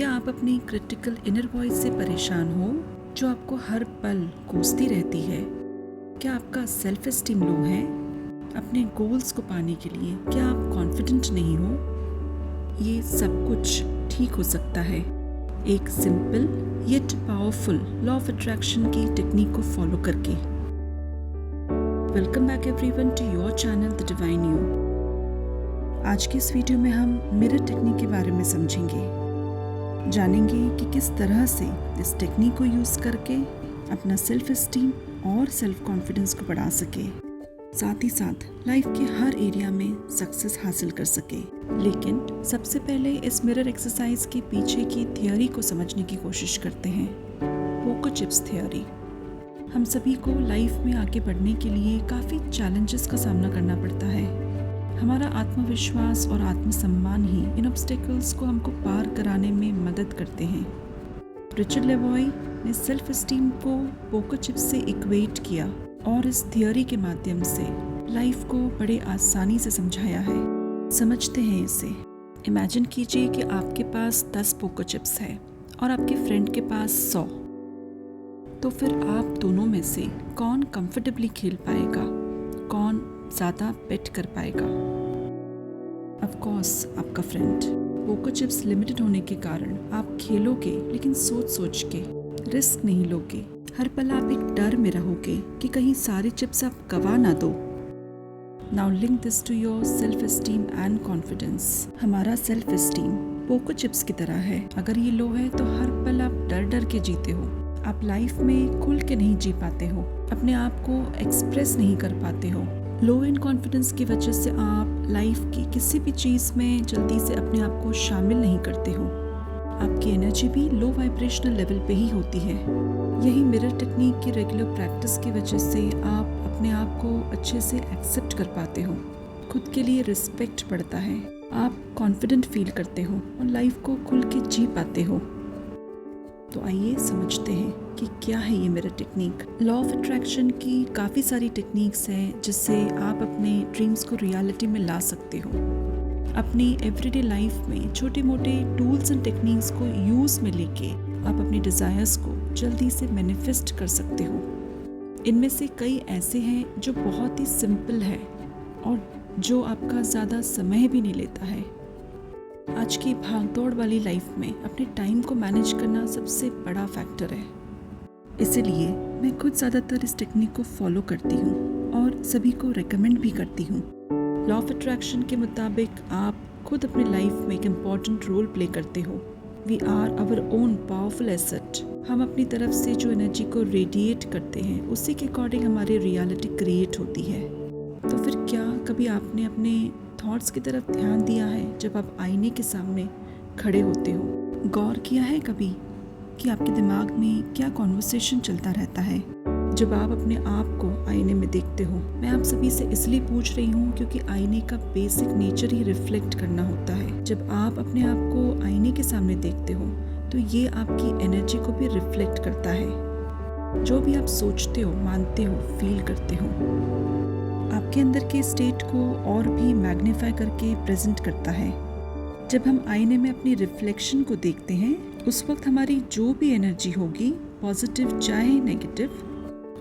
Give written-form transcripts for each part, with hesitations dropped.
क्या आप अपनी क्रिटिकल इनर वॉइस से परेशान हो जो आपको हर पल कोसती रहती है? क्या आपका सेल्फ एस्टीम लो है? अपने गोल्स को पाने के लिए क्या आप कॉन्फिडेंट नहीं हो? ये सब कुछ ठीक हो सकता है एक simple yet powerful law of attraction की टेक्निक को फॉलो करके। Welcome back everyone to your channel the divine you. आज की इस वीडियो में हम मिरर टेक्निक के बारे में समझेंगे, जानेंगे कि किस तरह से इस टेक्निक को यूज़ करके अपना सेल्फ एस्टीम और सेल्फ कॉन्फिडेंस को बढ़ा सके, साथ ही साथ लाइफ के हर एरिया में सक्सेस हासिल कर सके। लेकिन सबसे पहले इस मिरर एक्सरसाइज के पीछे की थियोरी को समझने की कोशिश करते हैं, पोको चिप्स थियोरी। हम सभी को लाइफ में आगे बढ़ने के लिए काफ़ी चैलेंजेस का सामना करना पड़ता है। हमारा आत्मविश्वास और आत्मसम्मान ही इन ऑब्स्टेकल्स को हमको पार कराने में मदद करते हैं। रिचर्ड लेवॉय ने सेल्फ एस्टीम को पोको चिप्स से इक्वेट किया और इस थियोरी के माध्यम से लाइफ को बड़े आसानी से समझाया है। समझते हैं इसे। इमेजिन कीजिए कि आपके पास 10 पोको चिप्स है और आपके फ्रेंड के पास 100। तो फिर आप दोनों में से कौन कंफर्टेबली खेल पाएगा, कौन ज़्यादा बेट कर पाएगा? ऑफ कोर्स आपका फ्रेंड। पोको चिप्स लिमिटेड होने के कारण आप खेलोगे, लेकिन सोच सोच के, रिस्क नहीं लोगे। हर पल आप एक डर में रहोगे कि कहीं सारे चिप्स आप गवा ना दो। Now link this to your self esteem and confidence. हमारा सेल्फ एस्टीम पोको चिप्स की तरह है। अगर ये लो है तो हर पल आप डर डर के जीते हो। आप लाइफ में खुल के नहीं जी पाते हो, अपने आप को एक्सप्रेस नहीं कर पाते हो। लो इन कॉन्फिडेंस की वजह से आप लाइफ की किसी भी चीज़ में जल्दी से अपने आप को शामिल नहीं करते हो। आपकी एनर्जी भी लो वाइब्रेशनल लेवल पे ही होती है। यही मिरर टेक्निक की रेगुलर प्रैक्टिस की वजह से आप अपने आप को अच्छे से एक्सेप्ट कर पाते हो। खुद के लिए रिस्पेक्ट बढ़ता है, आप कॉन्फिडेंट फील करते हो और लाइफ को खुल के जी पाते हो। तो आइए समझते हैं कि क्या है ये mirror technique. Law of attraction की काफ़ी सारी टेक्निक्स हैं जिससे आप अपने ड्रीम्स को रियलिटी में ला सकते हो। अपनी एवरीडे लाइफ में छोटे मोटे टूल्स एंड टेक्निक्स को यूज़ में लेके आप अपने डिज़ायर्स को जल्दी से मैनिफेस्ट कर सकते हो। इनमें से कई ऐसे हैं जो बहुत ही सिंपल है और जो आपका ज़्यादा समय भी नहीं लेता है। आज की भागदौड़ वाली लाइफ में अपने टाइम को मैनेज करना सबसे बड़ा फैक्टर है। इसीलिए मैं खुद ज़्यादातर इस टेक्निक को फॉलो करती हूँ और सभी को रेकमेंड भी करती हूँ। लॉ ऑफ अट्रैक्शन के मुताबिक आप खुद अपनी लाइफ में एक इम्पॉर्टेंट रोल प्ले करते हो। We are our own powerful asset. हम अपनी तरफ से जो एनर्जी को रेडिएट करते हैं उसी के अकॉर्डिंग हमारी रियलिटी क्रिएट होती है। तो फिर क्या कभी आपने अपने थॉट्स की तरफ ध्यान दिया है जब आप आईने के सामने खड़े होते हो? गौर किया है कभी कि आपके दिमाग में क्या कॉन्वर्सेशन चलता रहता है जब आप अपने आप को आईने में देखते हो? मैं आप सभी से इसलिए पूछ रही हूँ क्योंकि आईने का बेसिक नेचर ही रिफ्लेक्ट करना होता है। जब आप अपने आप को आईने के सामने देखते हो तो ये आपकी एनर्जी को भी रिफ्लेक्ट करता है। जो भी आप सोचते हो, मानते हो, फील करते हो, आपके अंदर के स्टेट को और भी मैग्नीफाई करके प्रेजेंट करता है। जब हम आईने में अपनी रिफ्लेक्शन को देखते हैं उस वक्त हमारी जो भी एनर्जी होगी, पॉजिटिव चाहे नेगेटिव,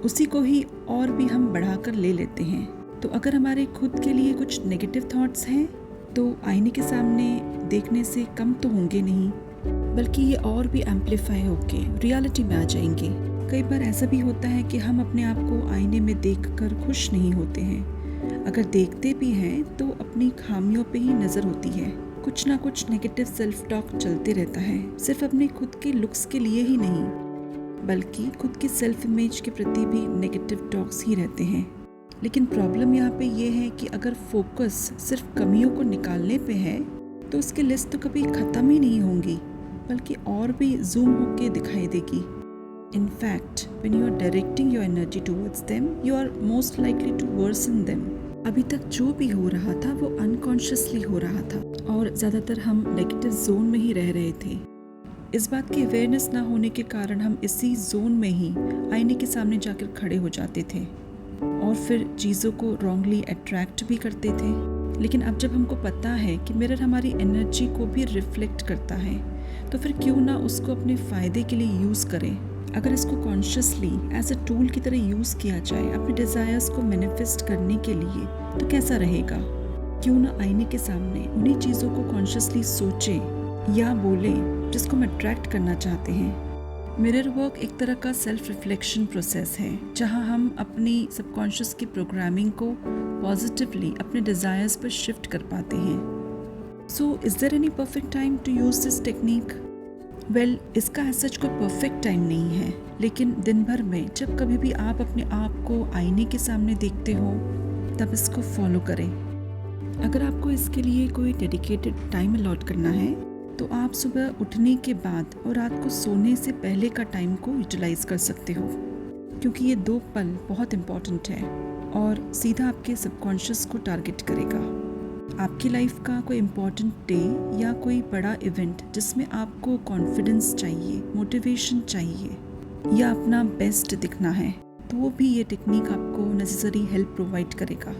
उसी को ही और भी हम बढ़ाकर ले लेते हैं। तो अगर हमारे खुद के लिए कुछ नेगेटिव थॉट्स हैं तो आईने के सामने देखने से कम तो होंगे नहीं, बल्कि ये और भी एम्पलीफाई होके रियलिटी में आ जाएंगे। कई बार ऐसा भी होता है कि हम अपने आप को आईने में देखकर खुश नहीं होते हैं। अगर देखते भी हैं तो अपनी खामियों पे ही नज़र होती है। कुछ ना कुछ नेगेटिव सेल्फ टॉक चलते रहता है, सिर्फ अपने खुद के लुक्स के लिए ही नहीं बल्कि खुद की सेल्फ इमेज के प्रति भी नेगेटिव टॉक्स ही रहते हैं। लेकिन प्रॉब्लम यहाँ पे ये है कि अगर फोकस सिर्फ कमियों को निकालने पे है तो उसकी लिस्ट तो कभी ख़त्म ही नहीं होंगी, बल्कि और भी जूम होके दिखाई देगी। In fact, when you are directing your energy towards them, you are most likely to worsen them. अभी तक जो भी हो रहा था वो अनकॉन्शियसली हो रहा था और ज़्यादातर हम नेगेटिव जोन में ही रह रहे थे। इस बात की अवेयरनेस ना होने के कारण हम इसी जोन में ही आईने के सामने जाकर खड़े हो जाते थे और फिर चीज़ों को रॉन्गली अट्रैक्ट भी करते थे। लेकिन अब जब हमको पता है कि मिरर हमारी एनर्जी को भी रिफ्लेक्ट करता है, तो फिर क्यों ना उसको अपने फ़ायदे के लिए यूज़ करें। अगर इसको कॉन्शियसली एज अ टूल की तरह यूज़ किया जाए अपने डिज़ायर्स को मैनिफेस्ट करने के लिए, तो कैसा रहेगा। क्यों ना आईने के सामने उन्हीं चीज़ों को कॉन्शियसली सोचें या बोलें जिसको हम अट्रैक्ट करना चाहते हैं। मिरर वर्क एक तरह का सेल्फ रिफ्लेक्शन प्रोसेस है, जहां हम अपनी सबकॉन्शियस की प्रोग्रामिंग को पॉजिटिवली अपने डिज़ायर्स पर शिफ्ट कर पाते हैं। So is there any perfect time to use this technique? Well, इसका ऐसा कोई परफेक्ट टाइम नहीं है, लेकिन दिन भर में जब कभी भी आप अपने आप को आईने के सामने देखते हो तब इसको फॉलो करें। अगर आपको इसके लिए कोई डेडिकेटेड टाइम अलॉट करना है तो आप सुबह उठने के बाद और रात को सोने से पहले का टाइम को यूटिलाइज कर सकते हो, क्योंकि ये 2 पल बहुत इम्पॉर्टेंट है और सीधा आपके सबकॉन्शियस को टारगेट करेगा। आपकी लाइफ का कोई इम्पॉर्टेंट डे या कोई बड़ा इवेंट जिसमें आपको कॉन्फिडेंस चाहिए, मोटिवेशन चाहिए या अपना बेस्ट दिखना है, तो वो भी ये टेक्निक आपको नेसेसरी हेल्प प्रोवाइड करेगा।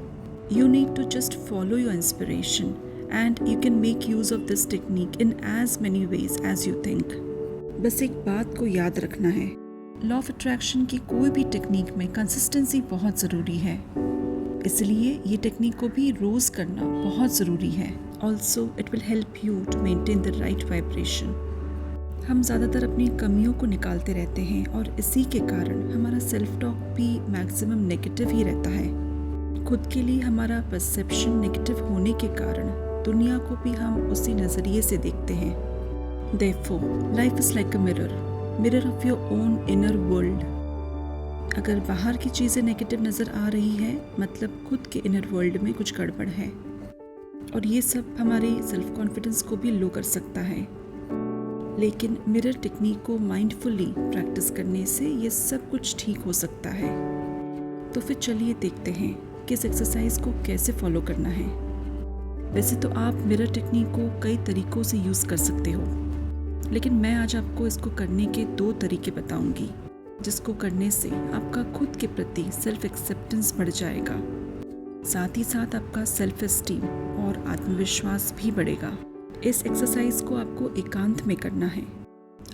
You need to just follow your inspiration and you can make use of this technique in as many ways as you think. बस एक बात को याद रखना है, लॉ ऑफ अट्रैक्शन की कोई भी टेक्निक में कंसिस्टेंसी बहुत ज़रूरी है, इसलिए ये टेक्निक को भी रोज़ करना बहुत ज़रूरी है। Also it will help you to maintain the right vibration. हम ज़्यादातर अपनी कमियों को निकालते रहते हैं और इसी के कारण हमारा सेल्फ टॉक भी मैक्सिमम नेगेटिव ही रहता है। खुद के लिए हमारा परसेप्शन नेगेटिव होने के कारण दुनिया को भी हम उसी नज़रिए से देखते हैं। Therefore, life is like a mirror of your own inner world. अगर बाहर की चीज़ें नेगेटिव नज़र आ रही है, मतलब खुद के इनर वर्ल्ड में कुछ गड़बड़ है, और ये सब हमारे सेल्फ कॉन्फिडेंस को भी लो कर सकता है। लेकिन मिरर टेक्निक को माइंडफुली प्रैक्टिस करने से ये सब कुछ ठीक हो सकता है। तो फिर चलिए देखते हैं कि इस एक्सरसाइज को कैसे फॉलो करना है। वैसे तो आप मिरर टेक्निक को कई तरीक़ों से यूज़ कर सकते हो, लेकिन मैं आज आपको इसको करने के 2 तरीके बताऊंगी, जिसको करने से आपका खुद के प्रति सेल्फ एक्सेप्टेंस बढ़ जाएगा, साथ ही साथ आपका सेल्फ एस्टीम और आत्मविश्वास भी बढ़ेगा। इस एक्सरसाइज को आपको एकांत में करना है।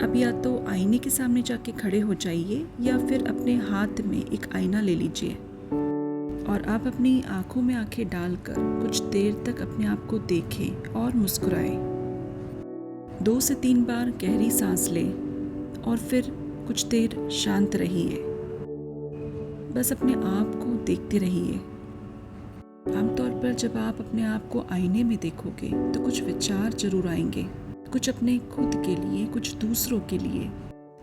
अब या तो आईने के सामने जाके खड़े हो जाइए या फिर अपने हाथ में एक आईना ले लीजिए और आप अपनी आंखों में आंखें डालकर कुछ देर तक अपने आप को देखें और मुस्कुराएं। 2 से 3 बार गहरी सांस लें और फिर कुछ देर शांत रहिए। बस अपने आप को देखते रहिए। आमतौर पर जब आप अपने आप को आईने में देखोगे तो कुछ विचार जरूर आएंगे, कुछ अपने खुद के लिए, कुछ दूसरों के लिए,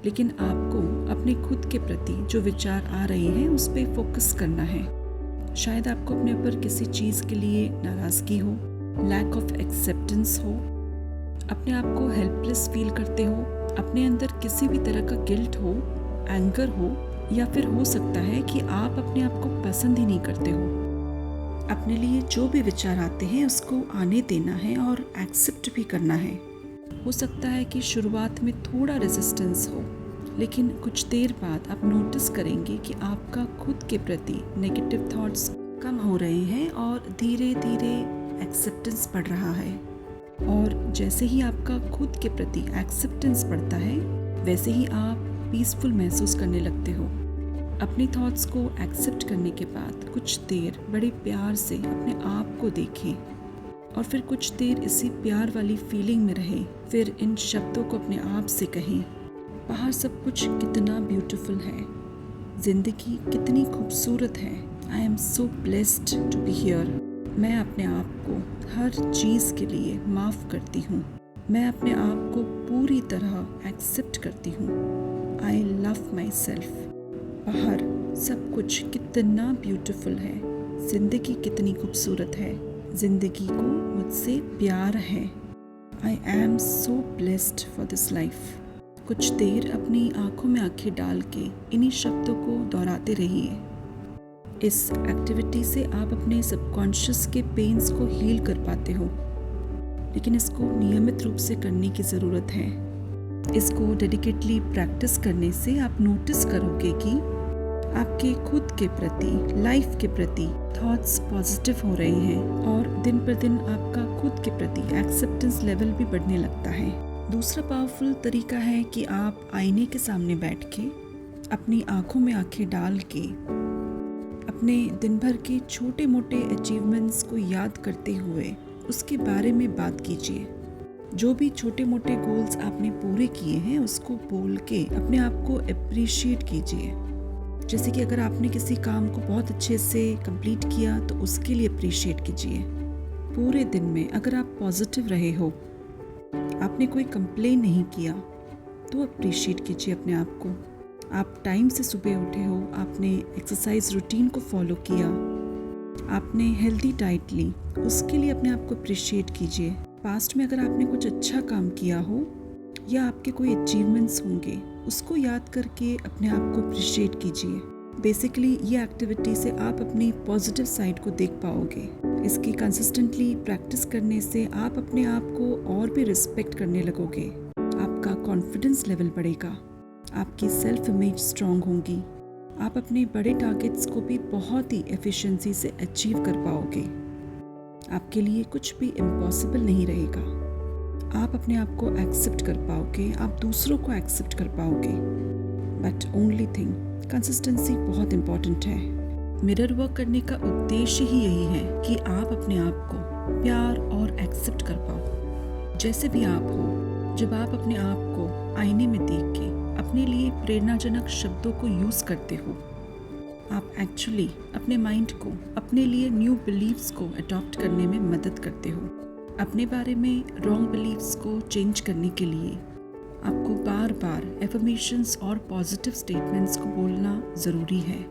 लेकिन आपको अपने खुद के प्रति जो विचार आ रहे हैं उस पर फोकस करना है। शायद आपको अपने ऊपर किसी चीज़ के लिए नाराज़गी हो, लैक ऑफ एक्सेप्टेंस हो, अपने आप को हेल्पलेस फील करते हो, अपने अंदर किसी भी तरह का गिल्ट हो, एंगर हो, या फिर हो सकता है कि आप अपने आप को पसंद ही नहीं करते हो। अपने लिए जो भी विचार आते हैं उसको आने देना है और एक्सेप्ट भी करना है। हो सकता है कि शुरुआत में थोड़ा रेजिस्टेंस हो, लेकिन कुछ देर बाद आप नोटिस करेंगे कि आपका खुद के प्रति नेगेटिव थॉट्स कम हो रहे हैं और धीरे धीरे एक्सेप्टेंस बढ़ रहा है। और जैसे ही आपका खुद के प्रति एक्सेप्टेंस बढ़ता है, वैसे ही आप पीसफुल महसूस करने लगते हो। अपनी थॉट्स को एक्सेप्ट करने के बाद कुछ देर बड़े प्यार से अपने आप को देखें और फिर कुछ देर इसी प्यार वाली फीलिंग में रहें। फिर इन शब्दों को अपने आप से कहें, बाहर सब कुछ कितना ब्यूटीफुल है, जिंदगी कितनी खूबसूरत है, I am so blessed to be here. मैं अपने आप को हर चीज़ के लिए माफ़ करती हूँ, मैं अपने आप को पूरी तरह एक्सेप्ट करती हूँ, आई लव माई सेल्फ। बाहर सब कुछ कितना ब्यूटीफुल है, ज़िंदगी कितनी खूबसूरत है, ज़िंदगी को मुझसे प्यार है, I am so blessed for this life. कुछ देर अपनी आंखों में आंखें डाल के इन्हीं शब्दों को दोहराते रहिए। इस एक्टिविटी से आप अपने सबकॉन्शियस के पेन्स को हील कर पाते हो, लेकिन इसको नियमित रूप से करने की ज़रूरत है। इसको डेडिकेटली प्रैक्टिस करने से आप नोटिस करोगे कि आपके खुद के प्रति, लाइफ के प्रति थॉट्स पॉजिटिव हो रहे हैं और दिन पर दिन आपका खुद के प्रति एक्सेप्टेंस लेवल भी बढ़ने लगता है। दूसरा पावरफुल तरीका है कि आप आईने के सामने बैठ के अपनी आंखों में आंखें डाल के अपने दिन भर के छोटे मोटे अचीवमेंट्स को याद करते हुए उसके बारे में बात कीजिए। जो भी छोटे मोटे गोल्स आपने पूरे किए हैं उसको बोल के अपने आप को अप्रिशिएट कीजिए। जैसे कि अगर आपने किसी काम को बहुत अच्छे से कंप्लीट किया तो उसके लिए अप्रिशिएट कीजिए। पूरे दिन में अगर आप पॉजिटिव रहे हो, आपने कोई कंप्लेन नहीं किया, तो अप्रिशिएट कीजिए अपने आप को। आप टाइम से सुबह उठे हो, आपने एक्सरसाइज रूटीन को फॉलो किया, आपने हेल्दी डाइट ली, उसके लिए अपने आप को अप्रिशिएट कीजिए। पास्ट में अगर आपने कुछ अच्छा काम किया हो या आपके कोई अचीवमेंट्स होंगे, उसको याद करके अपने आप को अप्रिशिएट कीजिए। बेसिकली ये एक्टिविटी से आप अपनी पॉजिटिव साइड को देख पाओगे। इसकी कंसिस्टेंटली प्रैक्टिस करने से आप अपने आप को और भी रिस्पेक्ट करने लगोगे। आपका कॉन्फिडेंस लेवल बढ़ेगा, आपकी सेल्फ इमेज स्ट्रांग होंगी, आप अपने बड़े टारगेट्स को भी बहुत ही एफिशिएंसी से अचीव कर पाओगे। आपके लिए कुछ भी इम्पॉसिबल नहीं रहेगा। आप अपने आप को एक्सेप्ट कर पाओगे, आप दूसरों को एक्सेप्ट कर पाओगे। बट ओनली थिंग, कंसिस्टेंसी बहुत इम्पॉर्टेंट है। मिरर वर्क करने का उद्देश्य ही यही है कि आप अपने आप को प्यार और एक्सेप्ट कर पाओ जैसे भी आप हो। जब आप अपने आप को आईने में देख के अपने लिए प्रेरणाजनक शब्दों को यूज़ करते हो, आप एक्चुअली अपने माइंड को अपने लिए न्यू बिलीव्स को अडॉप्ट करने में मदद करते हो। अपने बारे में रॉन्ग बिलीव्स को चेंज करने के लिए आपको बार बार एफर्मेशंस और पॉजिटिव स्टेटमेंट्स को बोलना ज़रूरी है,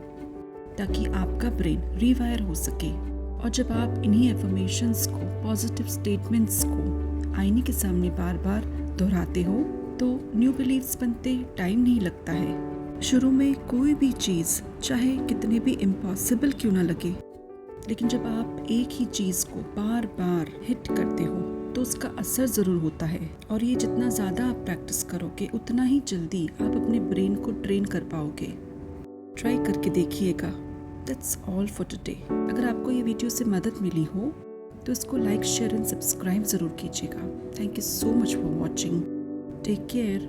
ताकि आपका ब्रेन रीवायर हो सके। और जब आप इन्हीं एफर्मेशंस को, पॉजिटिव स्टेटमेंट्स को आईने के सामने बार बार दोहराते हो तो न्यू बिलीव्स बनते टाइम नहीं लगता है। शुरू में कोई भी चीज़ चाहे कितने भी इम्पॉसिबल क्यों ना लगे, लेकिन जब आप एक ही चीज़ को बार बार हिट करते हो तो उसका असर ज़रूर होता है। और ये जितना ज़्यादा आप प्रैक्टिस करोगे उतना ही जल्दी आप अपने ब्रेन को ट्रेन कर पाओगे। ट्राई करके देखिएगा। That's all for today. अगर आपको ये वीडियो से मदद मिली हो तो इसको लाइक, शेयर एंड सब्सक्राइब ज़रूर कीजिएगा। Thank you so much for watching. Take care.